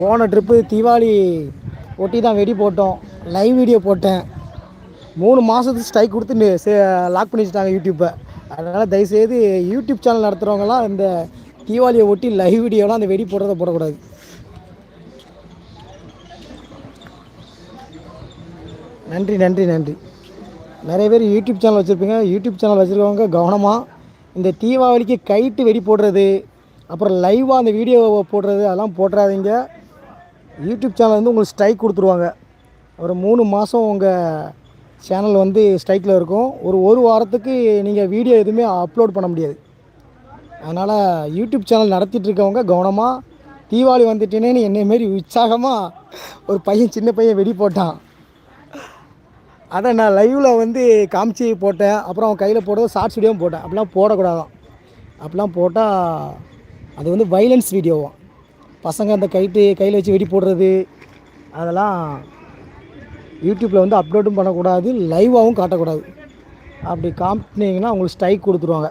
போன ட்ரிப்பு தீபாவளி ஒட்டி தான் வெடி போட்டோம். லைவ் வீடியோ போட்டேன். 3 மாதத்துக்கு ஸ்ட்ரைக் கொடுத்து லாக் பண்ணி வச்சுட்டாங்க யூடியூப்பை. அதனால் தயவுசெய்து யூடியூப் சேனல் நடத்துகிறவங்களாம் இந்த தீபாவளியை ஒட்டி லைவ் வீடியோலாம் அந்த வெடி போடுறத போடக்கூடாது. நன்றி நன்றி நன்றி. நிறைய பேர் யூடியூப் சேனல் வச்சுருப்பீங்க. யூடியூப் சேனல் வச்சுருக்கவங்க கவனமாக இந்த தீபாவளிக்கு கைட்டு வெடி போடுறது, அப்புறம் லைவாக அந்த வீடியோவை போடுறது அதெல்லாம் போட்டுறாதீங்க. யூடியூப் சேனல் வந்து உங்களுக்கு ஸ்ட்ரைக் கொடுத்துருவாங்க. ஒரு 3 மாதம் உங்கள் சேனல் வந்து ஸ்ட்ரைக்கில் இருக்கும். ஒரு வாரத்துக்கு நீங்கள் வீடியோ எதுவுமே அப்லோட் பண்ண முடியாது. அதனால் யூடியூப் சேனல் நடத்திட்டுருக்கவங்க கவனமாக, தீபாவளி வந்துட்டேனேன்னு என்னைமாரி உற்சாகமாக ஒரு பையன், சின்ன பையன் வெடி போட்டான். அதை நான் லைவில் வந்து காமிச்சு போட்டேன். அப்புறம் அவன் கையில் போட்டது ஷார்ட்ஸ் வீடியோவும் போட்டேன். அப்படிலாம் போடக்கூடாதான். அப்படிலாம் போட்டால் அது வந்து வைலன்ஸ் வீடியோவும். பசங்க அந்த கையில் வச்சு வெடி போடுறது அதெல்லாம் யூடியூப்பில் வந்து அப்லோடும் பண்ணக்கூடாது, லைவாகவும் காட்டக்கூடாது. அப்படி காமிட்டிங்கன்னா உங்களுக்கு ஸ்ட்ரைக் கொடுத்துருவாங்க.